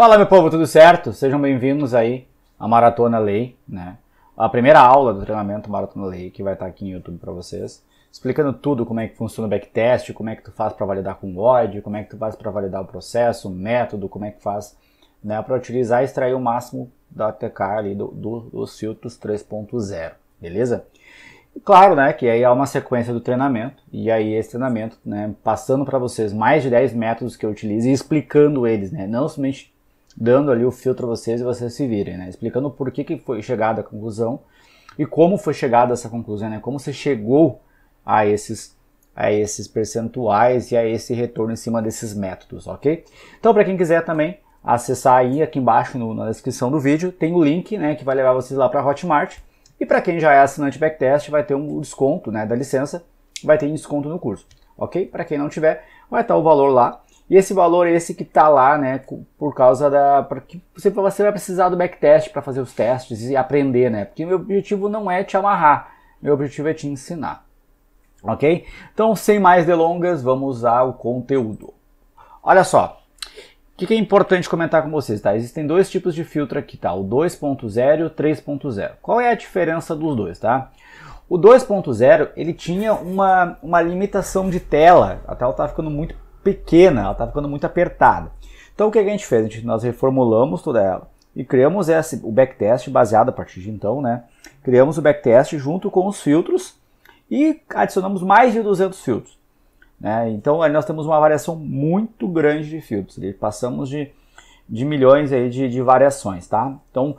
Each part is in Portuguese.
Fala, meu povo, tudo certo? Sejam bem-vindos aí à Maratona Lei, né? A primeira aula do treinamento Maratona Lei, que vai estar aqui no YouTube para vocês, explicando tudo, como é que funciona o backtest, como é que tu faz para validar com o WOD, como é que tu faz para validar o processo, o método, como é que faz, né, para utilizar e extrair o máximo da TK ali dos filtros 3.0, beleza? E claro, né, que aí há uma sequência do treinamento, e aí esse treinamento, né, passando para vocês mais de 10 métodos que eu utilizo e explicando eles, né, não somente dando ali o filtro a vocês e vocês se virem, né, explicando por que foi chegada à conclusão e como foi chegada a essa conclusão, né, como você chegou a esses percentuais e a esse retorno em cima desses métodos, ok? Então, para quem quiser também acessar aí aqui embaixo na descrição do vídeo, tem o link, né, que vai levar vocês lá para a Hotmart. E para quem já é assinante Backtest, vai ter um desconto, né, da licença, vai ter desconto no curso, ok? Para quem não tiver, vai estar o valor lá. E esse valor é esse que está lá, né, por causa porque você vai precisar do backtest para fazer os testes e aprender, né? Porque meu objetivo não é te amarrar, meu objetivo é te ensinar, ok? Então, sem mais delongas, vamos ao conteúdo. Olha só, o que é importante comentar com vocês, tá? Existem dois tipos de filtro aqui, tá? O 2.0 e o 3.0. Qual é a diferença dos dois, tá? O 2.0, ele tinha uma limitação de tela, a tela estava ficando muito pequena, ela estava ficando muito apertada. Então o que a gente fez? Nós reformulamos toda ela e criamos o backtest baseado a partir de então, né? Criamos o backtest junto com os filtros e adicionamos mais de 200 filtros. Né? Então nós temos uma variação muito grande de filtros, passamos de milhões aí de variações, tá? Então,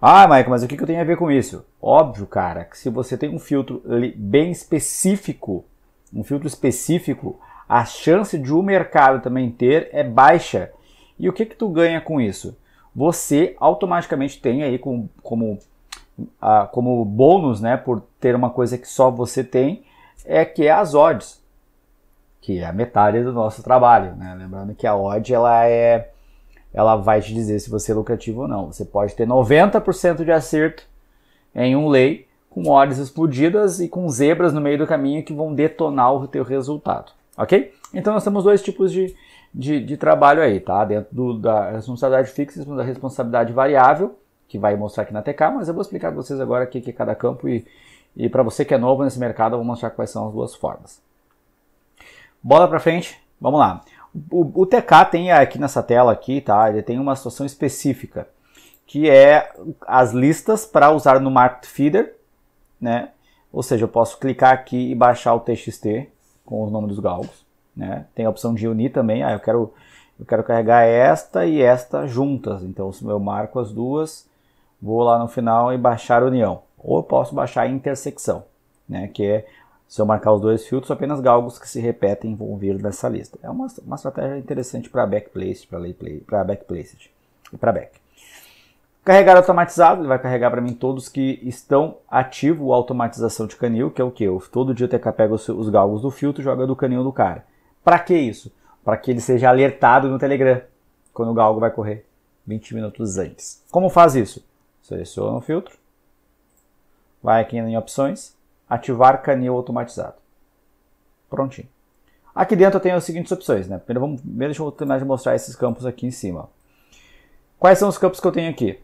Michael, mas o que eu tenho a ver com isso? Óbvio, cara, que se você tem um filtro bem específico, a chance de o mercado também ter é baixa. E o que tu ganha com isso? Você automaticamente tem aí como bônus, né, por ter uma coisa que só você tem, que é as odds, que é a metade do nosso trabalho, né? Lembrando que a odd ela vai te dizer se você é lucrativo ou não. Você pode ter 90% de acerto em um lay com odds explodidas e com zebras no meio do caminho que vão detonar o teu resultado, ok? Então nós temos dois tipos de trabalho aí, tá? Dentro da responsabilidade fixa e da responsabilidade variável, que vai mostrar aqui na TK, mas eu vou explicar para vocês agora o que é cada campo e para você que é novo nesse mercado eu vou mostrar quais são as duas formas. Bola para frente, vamos lá. O TK tem aqui nessa tela aqui, tá? Ele tem uma situação específica, que é as listas para usar no Market Feeder, né? Ou seja, eu posso clicar aqui e baixar o TXT com os nomes dos galgos, né? Tem a opção de unir também. Eu quero carregar esta e esta juntas. Então, se eu marco as duas, vou lá no final e baixar a união. Ou eu posso baixar a intersecção, né? Que é, se eu marcar os dois filtros, apenas galgos que se repetem vão vir nessa lista. É uma estratégia interessante para backplaced, para backplaced e para back. Carregar automatizado, ele vai carregar para mim todos que estão ativo a automatização de canil, que é o que? Todo dia o TK pega os galgos do filtro e joga do canil do cara. Para que isso? Para que ele seja alertado no Telegram quando o galgo vai correr 20 minutos antes. Como faz isso? Seleciona o filtro, vai aqui em opções, ativar canil automatizado. Prontinho. Aqui dentro eu tenho as seguintes opções, né? Primeiro deixa eu terminar de mostrar esses campos aqui em cima. Quais são os campos que eu tenho aqui?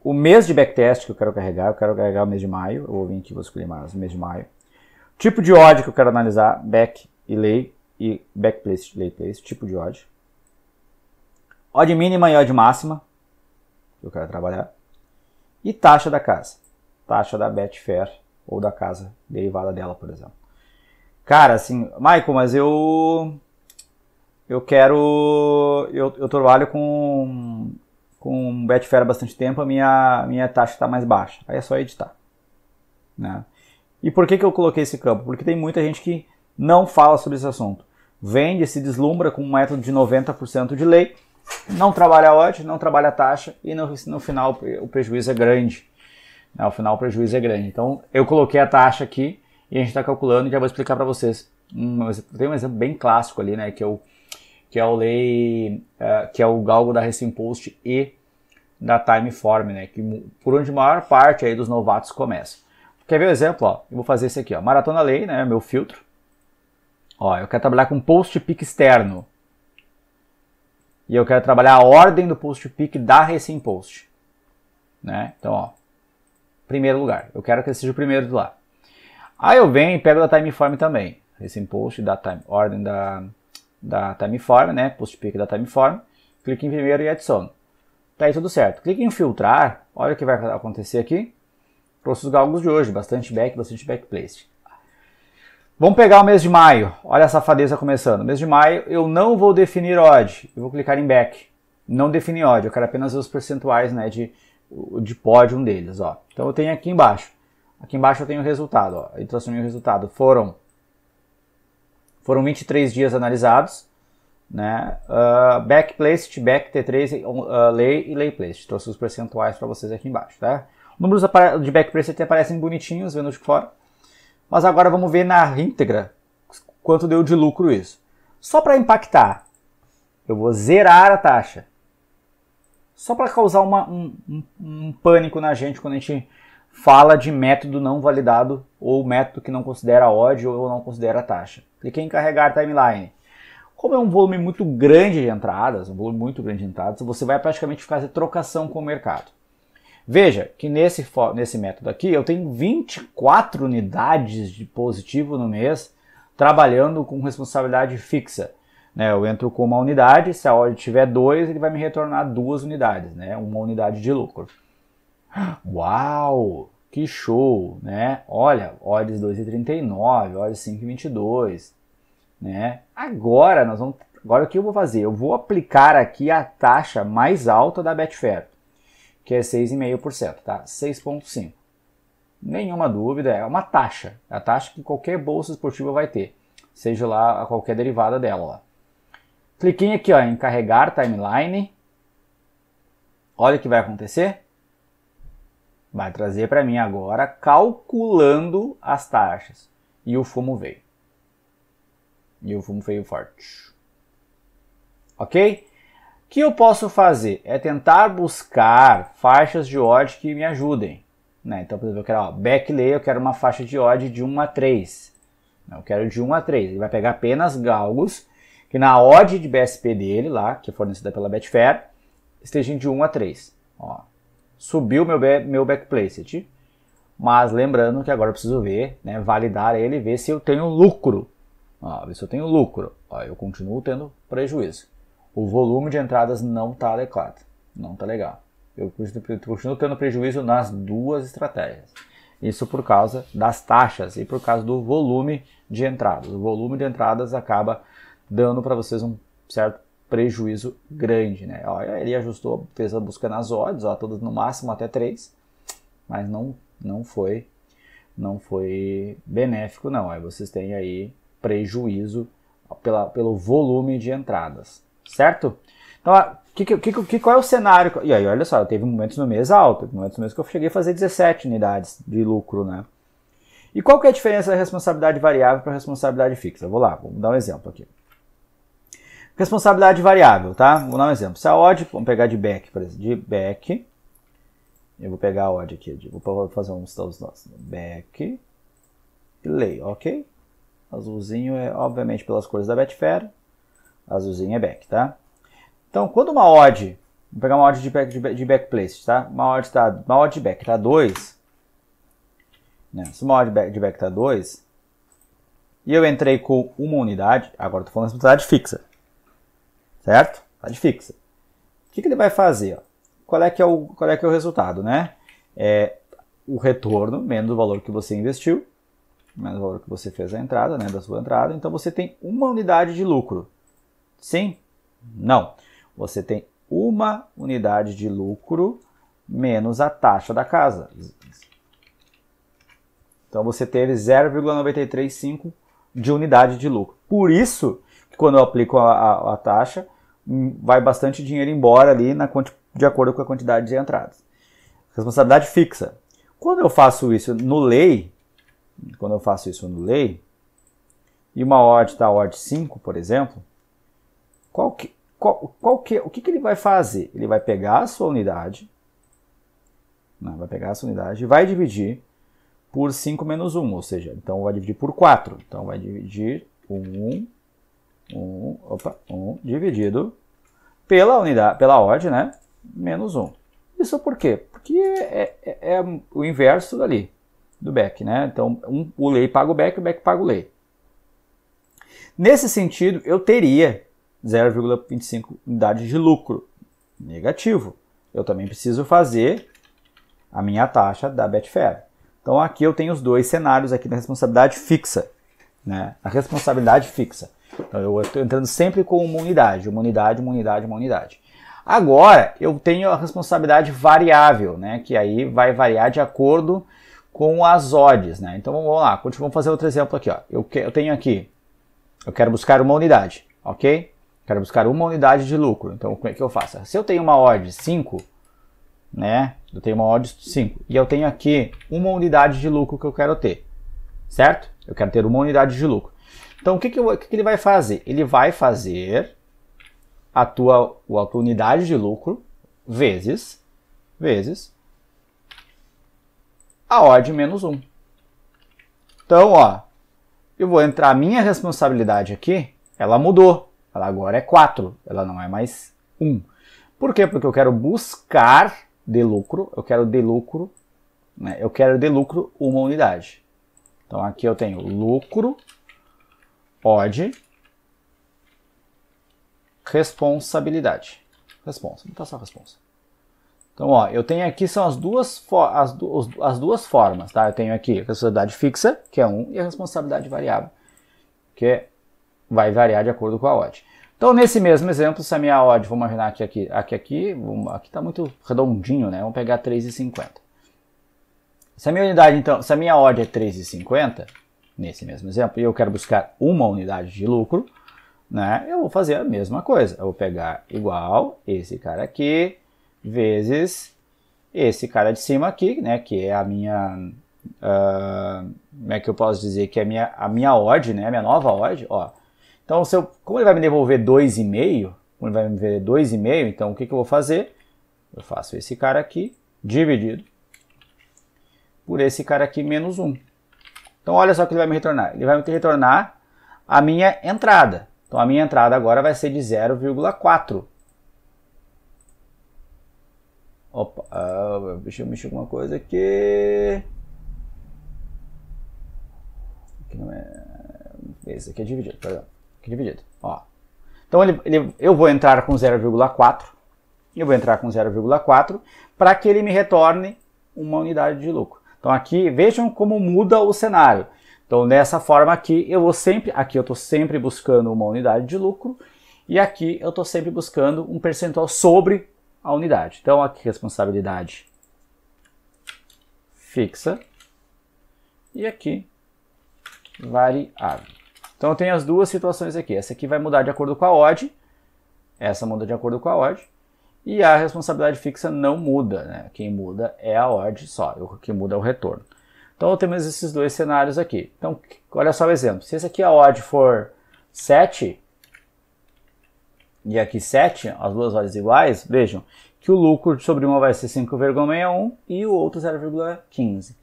O mês de backtest que eu quero carregar o mês de maio. Eu vou vir aqui e vou escolher mais o mês de maio. Tipo de odd que eu quero analisar, back e lay e backplaced, layplaced, tipo de odd. Odd mínima e odd máxima que eu quero trabalhar. E taxa da casa. Taxa da Betfair ou da casa derivada dela, por exemplo. Cara, assim, Michael, mas eu trabalho com Betfair há bastante tempo, a minha taxa está mais baixa. Aí é só editar, né? E por que eu coloquei esse campo? Porque tem muita gente que não fala sobre esse assunto. Vende, se deslumbra com um método de 90% de lei, não trabalha a odd, não trabalha a taxa e no final o prejuízo é grande. No final o prejuízo é grande. Então eu coloquei a taxa aqui e a gente está calculando e já vou explicar para vocês. Tem um exemplo bem clássico ali, né? Que é o galgo da Racing Post e da Timeform, né? Que por onde a maior parte aí dos novatos começa. Quer ver o exemplo? Ó, eu vou fazer esse aqui, ó. Maratona Lei, né? Meu filtro. Ó, eu quero trabalhar com post pick externo. E eu quero trabalhar a ordem do post to peak da Receive Post. Né? Então, ó, primeiro lugar. Eu quero que ele seja o primeiro de lá. Aí eu venho e pego da Timeform também. Receive Post, ordem da Timeform, né? Post to peak da Timeform. Clique em primeiro e adiciono. Tá aí tudo certo. Clique em filtrar. Olha o que vai acontecer aqui. Trouxe os galgos de hoje. Bastante backplace. Vamos pegar o mês de maio. Olha a safadeza começando. Mês de maio eu não vou definir odd. Eu vou clicar em back. Não definir odd. Eu quero apenas ver os percentuais, né, de pódio deles. Ó. Então eu tenho aqui embaixo. Aqui embaixo eu tenho o resultado. Ó. Ele trouxe o meu resultado. Foram 23 dias analisados. Né? Backplaced, back T3, lay e lay placed. Trouxe os percentuais para vocês aqui embaixo. Tá? Números de backplaced até aparecem bonitinhos vendo de fora. Mas agora vamos ver na íntegra quanto deu de lucro isso. Só para impactar, eu vou zerar a taxa. Só para causar um pânico na gente quando a gente fala de método não validado ou método que não considera odd ou não considera taxa. Cliquei em carregar timeline. Como é um volume muito grande de entradas, você vai praticamente fazer trocação com o mercado. Veja que nesse método aqui eu tenho 24 unidades de positivo no mês trabalhando com responsabilidade fixa. Né? Eu entro com uma unidade, se a odd tiver 2, ele vai me retornar 2 unidades, né? Uma unidade de lucro. Uau! Que show! Né? Olha, odds 2,39, odds 5,22. Né? Agora o que eu vou fazer? Eu vou aplicar aqui a taxa mais alta da Betfair, que é 6,5%, tá? 6,5%. Nenhuma dúvida, é uma taxa. É a taxa que qualquer bolsa esportiva vai ter, seja lá qualquer derivada dela. Ó. Cliquei aqui ó, em carregar timeline. Olha o que vai acontecer. Vai trazer para mim agora calculando as taxas. E o fumo veio. E o fumo veio forte. Ok? O que eu posso fazer? É tentar buscar faixas de odd que me ajudem. Né? Então, por exemplo, eu quero backlay, eu quero uma faixa de odd de 1 a 3. Eu quero de 1 a 3. Ele vai pegar apenas galgos que na odd de BSP dele, lá, que é fornecida pela Betfair, estejam de 1 a 3. Ó, subiu meu backplaced. Mas lembrando que agora eu preciso ver, né, validar ele e ver se eu tenho lucro. Ó, ver se eu tenho lucro. Ó, eu continuo tendo prejuízo. O volume de entradas não está adequado. Não está legal. Eu continuo tendo prejuízo nas duas estratégias. Isso por causa das taxas e por causa do volume de entradas. O volume de entradas acaba dando para vocês um certo prejuízo grande. Né? Ó, ele ajustou, fez a busca nas odds, ó, todas no máximo até 3. Mas não foi benéfico não. Aí vocês têm aí prejuízo pelo volume de entradas. Certo? Então, qual é o cenário? E aí, olha só, teve momentos no mês alto, momentos no mês que eu cheguei a fazer 17 unidades de lucro, né? E qual que é a diferença da responsabilidade variável para a responsabilidade fixa? Vamos dar um exemplo aqui. Responsabilidade variável, tá? Vou dar um exemplo. Se a odd, vamos pegar de back, por exemplo, de back, eu vou pegar a odd aqui, vou fazer uns dos nossos. Back e lay, ok? Azulzinho é, obviamente, pelas cores da Betfair. Azulzinho é back, tá? Então, quando uma odd, vou pegar uma odd de backplace, tá? Uma odd de back tá 2, né? Se uma odd de back tá 2, e eu entrei com uma unidade, agora estou falando de responsabilidade fixa, certo? Unidade fixa. O que ele vai fazer? Ó? Qual é que é o resultado, né? É o retorno menos o valor que você investiu, menos o valor que você fez a entrada, né? Da sua entrada. Então, você tem uma unidade de lucro. Sim? Não. Você tem uma unidade de lucro menos a taxa da casa. Então você teve 0,935 de unidade de lucro. Por isso, que quando eu aplico a taxa, vai bastante dinheiro embora ali de acordo com a quantidade de entradas. Responsabilidade fixa. Quando eu faço isso no lay, e uma odd está odd 5, por exemplo, o que ele vai fazer? Ele vai pegar a sua unidade, e vai dividir por 5 menos 1, ou seja, então vai dividir por 4. Então vai dividir 1 dividido pela unidade, pela odd, né, menos 1. Isso por quê? Porque é o inverso ali, do back, né? Então, o lei paga o back paga o lei. Nesse sentido, eu teria 0,25 unidades de lucro negativo. Eu também preciso fazer a minha taxa da Betfair. Então, aqui eu tenho os dois cenários aqui da responsabilidade fixa, né? A responsabilidade fixa. Então, eu estou entrando sempre com uma unidade, uma unidade, uma unidade, uma unidade. Agora, eu tenho a responsabilidade variável, né? Que aí vai variar de acordo com as odds, né? Então, vamos lá, vamos fazer outro exemplo aqui, ó. Eu tenho aqui, eu quero buscar uma unidade, ok? Quero buscar uma unidade de lucro. Então, como é que eu faço? Se eu tenho uma odd 5, né? Eu tenho uma odd 5 e eu tenho aqui uma unidade de lucro que eu quero ter, certo? Eu quero ter uma unidade de lucro. Então, o que ele vai fazer? Ele vai fazer a tua unidade de lucro vezes a odd menos 1. Então, ó, eu vou entrar, a minha responsabilidade aqui, ela mudou. Ela agora é 4, ela não é mais 1. Por quê? Porque eu quero buscar de lucro, né? Eu quero de lucro uma unidade. Então, aqui eu tenho lucro, odd, responsabilidade. Responsa, não tá só responsa. Então, ó, eu tenho aqui são as duas formas, tá? Eu tenho aqui a responsabilidade fixa, que é 1, e a responsabilidade variável, que vai variar de acordo com a odd. Então, nesse mesmo exemplo, se a minha odd, vamos imaginar que aqui está muito redondinho, né? Vamos pegar 3,50. Se a minha unidade, então, se a minha odd é 3,50, nesse mesmo exemplo, e eu quero buscar uma unidade de lucro, né? Eu vou fazer a mesma coisa. Eu vou pegar igual esse cara aqui vezes esse cara de cima aqui, né? Que é a minha, como é que eu posso dizer que é a minha odd, né? A minha nova odd, ó. Então, como ele vai me devolver 2,5, então o que eu vou fazer? Eu faço esse cara aqui dividido por esse cara aqui menos 1. Então, olha só o que ele vai me retornar. Ele vai me retornar a minha entrada. Então, a minha entrada agora vai ser de 0,4. Opa, deixa eu mexer alguma coisa aqui. Aqui não é... Esse aqui é dividido, perdão. Aqui é dividido, ó. Então, eu vou entrar com 0,4. Eu vou entrar com 0,4 para que ele me retorne uma unidade de lucro. Então, aqui, vejam como muda o cenário. Então, dessa forma aqui, eu estou sempre buscando uma unidade de lucro e aqui eu estou sempre buscando um percentual sobre a unidade. Então, aqui responsabilidade fixa e aqui variável. Então, eu tenho as duas situações aqui. Essa aqui vai mudar de acordo com a odd, essa muda de acordo com a odd e a responsabilidade fixa não muda, né? Quem muda é a odd só, o que muda é o retorno. Então, temos esses dois cenários aqui. Então, olha só o exemplo. Se esse aqui a odd for 7 e aqui 7, as duas odds iguais, vejam que o lucro sobre uma vai ser 5,61 e o outro 0,15.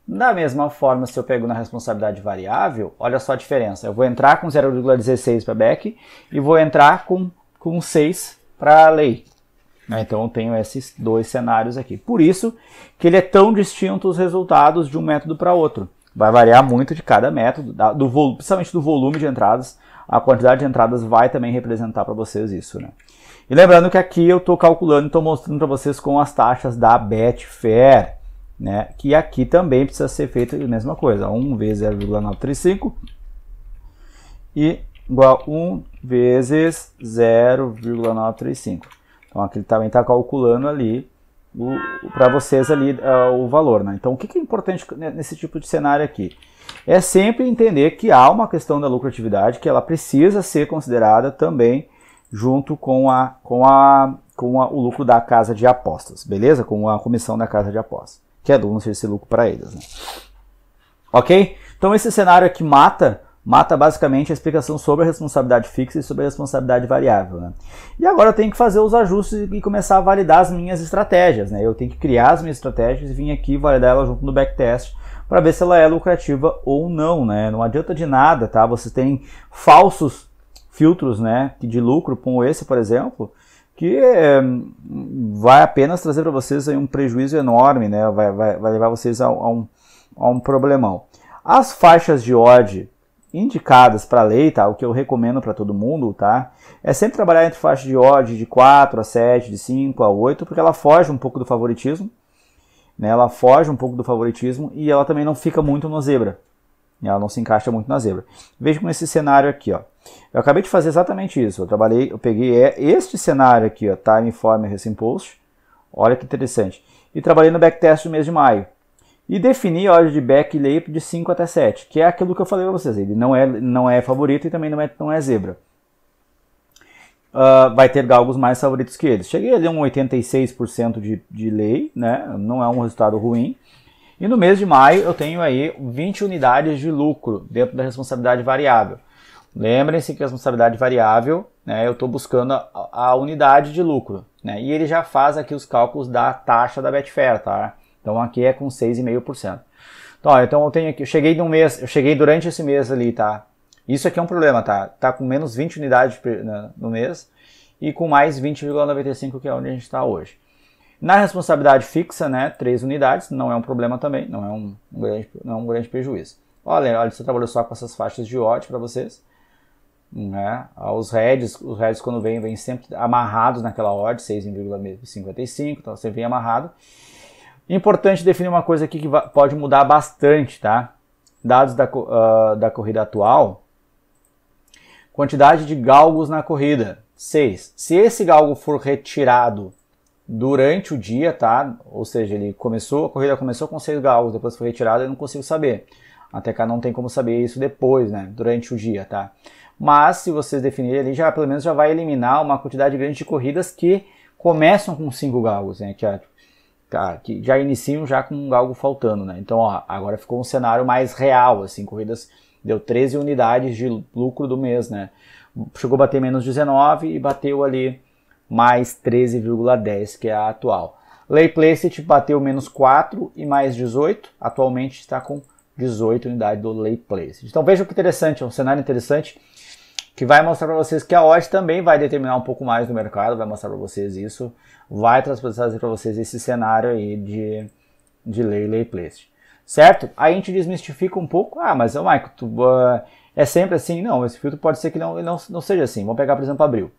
Da mesma forma, se eu pego na responsabilidade variável, olha só a diferença. Eu vou entrar com 0,16 para back e vou entrar com 6 para lei. Então eu tenho esses dois cenários aqui. Por isso que ele é tão distinto os resultados de um método para outro. Vai variar muito de cada método, principalmente do volume de entradas. A quantidade de entradas vai também representar para vocês isso, né? E lembrando que aqui eu estou calculando e estou mostrando para vocês com as taxas da Betfair, né? Que aqui também precisa ser feita a mesma coisa. 1 vezes 0,935 e igual a 1 vezes 0,935. Então, aqui ele também está calculando ali para vocês ali o valor, né? Então, o que é importante nesse tipo de cenário aqui? É sempre entender que há uma questão da lucratividade que ela precisa ser considerada também junto com o lucro da casa de apostas, beleza? Com a comissão da casa de apostas, que é dono esse lucro para eles, né? Ok? Então, esse cenário aqui mata basicamente a explicação sobre a responsabilidade fixa e sobre a responsabilidade variável, né? E agora eu tenho que fazer os ajustes e começar a validar as minhas estratégias, né? Eu tenho que criar as minhas estratégias e vir aqui validar ela junto no backtest para ver se ela é lucrativa ou não, né? Não adianta de nada, tá? Você tem falsos filtros, né, de lucro, como esse, por exemplo, que vai apenas trazer para vocês aí um prejuízo enorme, né? Vai levar vocês a um problemão. As faixas de odd indicadas para lei, tá? O que eu recomendo para todo mundo, tá? É sempre trabalhar entre faixas de odd de 4 a 7, de 5 a 8, porque ela foge um pouco do favoritismo, né? Ela foge um pouco do favoritismo e ela também não fica muito no zebra. Ela não se encaixa muito na zebra. Veja com esse cenário aqui, ó. Eu acabei de fazer exatamente isso. Eu peguei este cenário aqui, ó, Time Form Recent Post. Olha que interessante. E trabalhei no backtest do mês de maio. E defini a ordem de back e lay de 5 até 7, que é aquilo que eu falei para vocês. Ele não é favorito e também não é zebra. Vai ter galgos mais favoritos que eles. Cheguei ali a um 86% de lay, né? Não é um resultado ruim. E no mês de maio eu tenho aí 20 unidades de lucro dentro da responsabilidade variável. Lembrem-se que a responsabilidade variável, né, eu estou buscando a unidade de lucro, né? E ele já faz aqui os cálculos da taxa da Betfair, tá? Então aqui é com 6,5%. Então eu tenho aqui, eu cheguei durante esse mês ali, tá? Isso aqui é um problema, tá? Tá com menos 20 unidades no mês e com mais 20,95, que é onde a gente está hoje. Na responsabilidade fixa, né, 3 unidades, não é um problema também, não é um grande prejuízo. Olha, você trabalhou só com essas faixas de odd para vocês. Né? Os heads quando vêm sempre amarrados naquela odd, 6,55, então você vem amarrado. Importante definir uma coisa aqui que pode mudar bastante, tá? Dados da corrida atual. Quantidade de galgos na corrida, 6. Se esse galgo for retirado durante o dia, tá? Ou seja, a corrida começou com 6 galgos, depois foi retirado, eu não consigo saber. Até cá não tem como saber isso depois, né? Durante o dia, tá? Mas se vocês definirem ali, pelo menos já vai eliminar uma quantidade grande de corridas que começam com 5 galgos, né? Que já iniciam já com um galgo faltando, né? Então, ó, agora ficou um cenário mais real, assim, corridas deu 13 unidades de lucro do mês, né? Chegou a bater menos 19 e bateu ali mais 13,10, que é a atual. Lay Placement bateu menos 4 e mais 18, atualmente está com 18 unidades do Lay Placement. Então veja que interessante, é um cenário interessante que vai mostrar para vocês que a odd também vai determinar um pouco mais do mercado, vai mostrar para vocês isso, vai trazer para vocês esse cenário aí de Lay Placement. Certo? Aí a gente desmistifica um pouco, mas Michael, é sempre assim? Não, esse filtro pode ser que não seja assim. Vamos pegar, por exemplo, abril.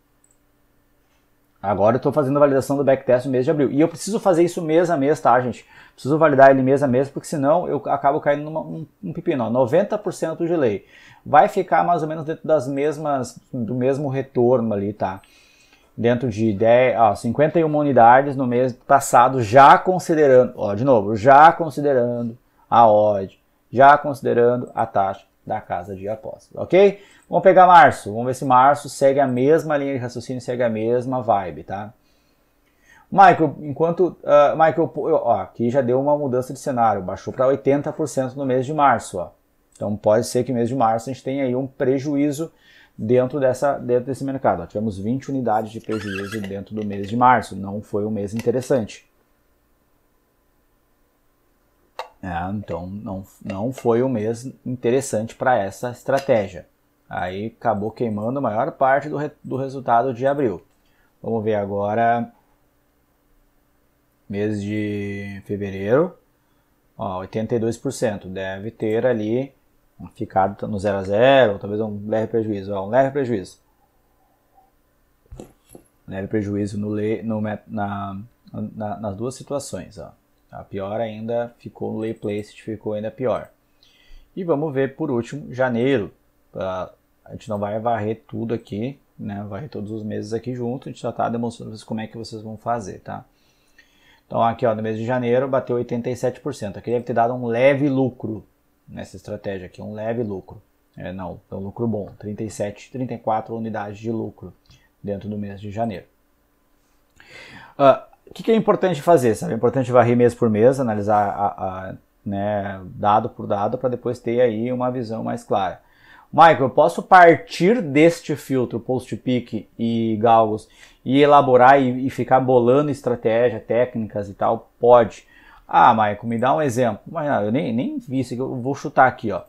Agora eu estou fazendo a validação do backtest no mês de abril. E eu preciso fazer isso mês a mês, tá, gente? Preciso validar ele mês a mês, porque senão eu acabo caindo num pepino. 90% de lei. Vai ficar mais ou menos dentro do mesmo retorno ali, tá? Dentro de 51 unidades no mês passado, já considerando, já considerando a odd, já considerando a taxa da casa de apostas, ok? Vamos pegar março, vamos ver se março segue a mesma linha de raciocínio, segue a mesma vibe, tá? Michael, aqui já deu uma mudança de cenário, baixou para 80% no mês de março, ó. Então pode ser que no mês de março a gente tenha aí um prejuízo dentro desse mercado. Ó, tivemos 20 unidades de prejuízo dentro do mês de março, não foi um mês interessante. Então não foi um mês interessante para essa estratégia. Aí acabou queimando a maior parte do resultado de abril. Vamos ver agora mês de fevereiro, 82%. Deve ter ali ficado no 0 a 0, ou talvez um leve prejuízo. Um leve prejuízo. Leve prejuízo nas duas situações. Ó. A pior ainda ficou no Lay Placement, ficou ainda pior. E vamos ver por último janeiro. A gente não vai varrer tudo aqui, né? Varrer todos os meses aqui junto. A gente já está demonstrando como é que vocês vão fazer, tá? Então aqui, no mês de janeiro bateu 87%. Aqui deve ter dado um leve lucro nessa estratégia aqui, um leve lucro. É um lucro bom, 34 unidades de lucro dentro do mês de janeiro. O que é importante fazer? Sabe? É importante varrer mês por mês, analisar dado por dado para depois ter aí uma visão mais clara. Michael, eu posso partir deste filtro post-peak e galgos e elaborar e ficar bolando estratégia, técnicas e tal? Pode. Michael, me dá um exemplo. Mas eu nem vi isso aqui, eu vou chutar aqui, ó.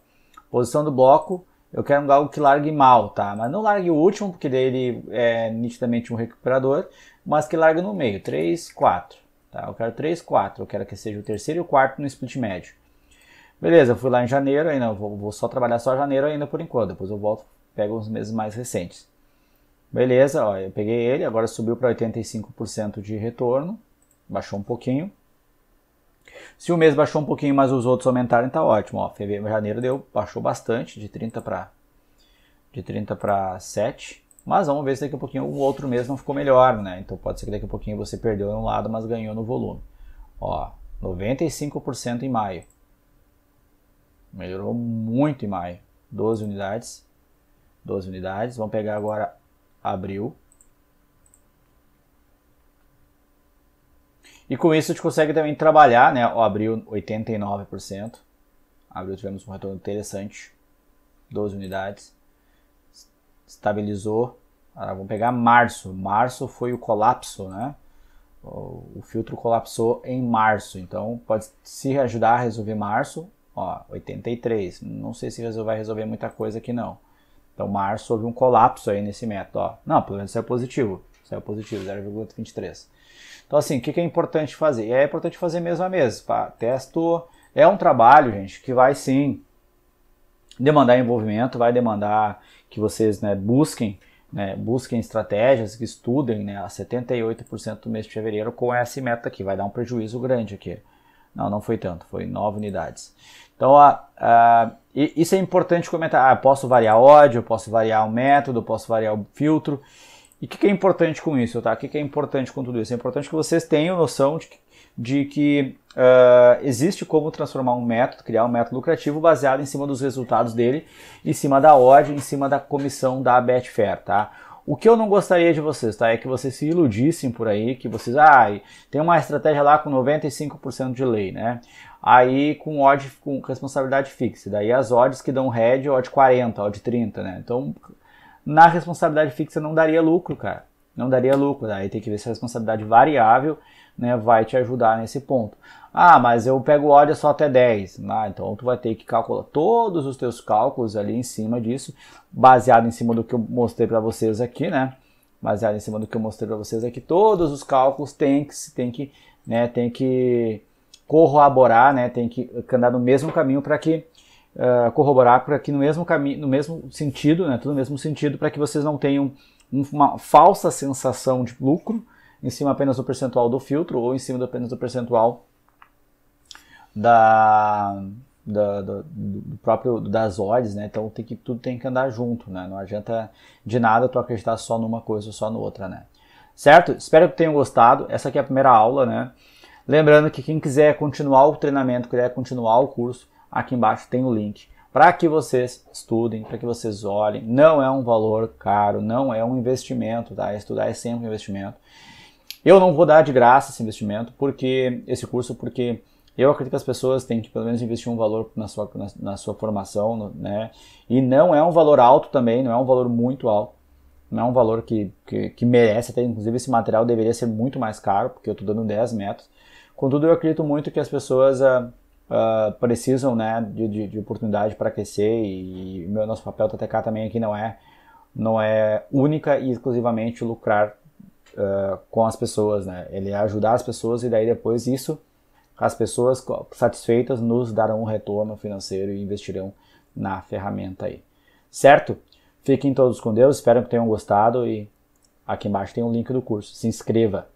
Posição do bloco, eu quero um galgo que largue mal, tá? Mas não largue o último, porque daí ele é nitidamente um recuperador. mas que larga no meio, 3, 4. Tá? Eu quero 3, 4, eu quero que seja o terceiro e o quarto no split médio. Beleza, eu fui lá em janeiro, ainda vou só trabalhar só janeiro ainda por enquanto, depois eu volto, pego os meses mais recentes. Beleza, ó, eu peguei ele, agora subiu para 85% de retorno, baixou um pouquinho. Se o mês baixou um pouquinho, mas os outros aumentaram, tá ótimo. Ó, fevereiro, janeiro baixou bastante, de 30 para 7. Mas vamos ver se daqui a pouquinho o outro mês não ficou melhor, né? Então pode ser que daqui a pouquinho você perdeu em um lado, mas ganhou no volume. Ó, 95% em maio. Melhorou muito em maio. 12 unidades. 12 unidades. Vamos pegar agora abril. E com isso a gente consegue também trabalhar, né? O abril 89%. Abril tivemos um retorno interessante. 12 unidades. Estabilizou. Agora vamos pegar março. Março foi o colapso, né? O filtro colapsou em março. Então pode se ajudar a resolver março. Ó, 83. Não sei se vai resolver muita coisa aqui não. Então março houve um colapso aí nesse método. Ó. Não, pelo menos saiu positivo. Saiu positivo, 0,23. Então assim, o que é importante fazer? É importante fazer mês a mês. Pá, testou. É um trabalho, gente, que vai sim demandar envolvimento, vai demandar que vocês, né, busquem estratégias, que estudem, né, a 78% do mês de fevereiro com esse método aqui. Vai dar um prejuízo grande aqui. Não foi tanto, foi 9 unidades. Então, isso é importante comentar. Posso variar ódio, posso variar o método, posso variar o filtro. E o que é importante com isso, tá? O que é importante com tudo isso? É importante que vocês tenham noção de que existe como transformar um método, criar um método lucrativo baseado em cima dos resultados dele, em cima da odd, em cima da comissão da Betfair, tá? O que eu não gostaria de vocês, tá? É que vocês se iludissem por aí, que vocês, tem uma estratégia lá com 95% de lei, né? Aí com odd, com responsabilidade fixa, daí as odds que dão head, odd 40, odd 30, né? Então, na responsabilidade fixa não daria lucro, cara. Não daria lucro, aí tem que ver se a responsabilidade variável, né, vai te ajudar nesse ponto. Mas eu pego odd só até 10. Então tu vai ter que calcular todos os teus cálculos ali em cima disso, baseado em cima do que eu mostrei para vocês aqui, né? Baseado em cima do que eu mostrei para vocês aqui, todos os cálculos tem que corroborar, né? Tem que andar no mesmo caminho para que corroborar para que no mesmo caminho, no mesmo sentido, né? Tudo no mesmo sentido, para que vocês não tenham uma falsa sensação de lucro em cima apenas do percentual do filtro ou em cima apenas do percentual do próprio das odds, né? Então tudo tem que andar junto, né? Não adianta de nada tu acreditar só numa coisa ou só na outra, né? Certo? Espero que tenham gostado. Essa aqui é a primeira aula, né? Lembrando que quem quiser continuar o treinamento, quiser continuar o curso, aqui embaixo tem o link para que vocês estudem, para que vocês olhem. Não é um valor caro, não é um investimento, tá? Estudar é sempre um investimento. Eu não vou dar de graça esse investimento, porque eu acredito que as pessoas têm que pelo menos investir um valor na sua formação, né? E não é um valor alto também, não é um valor muito alto, não é um valor que merece, até inclusive esse material deveria ser muito mais caro, porque eu estou dando 10 métodos. Contudo, eu acredito muito que as pessoas precisam, né, de oportunidade para crescer, e o nosso papel do TTK também aqui não é única e exclusivamente lucrar com as pessoas, né? Ele é ajudar as pessoas e daí depois as pessoas satisfeitas nos darão um retorno financeiro e investirão na ferramenta aí. Certo? Fiquem todos com Deus, espero que tenham gostado e aqui embaixo tem um link do curso. Se inscreva!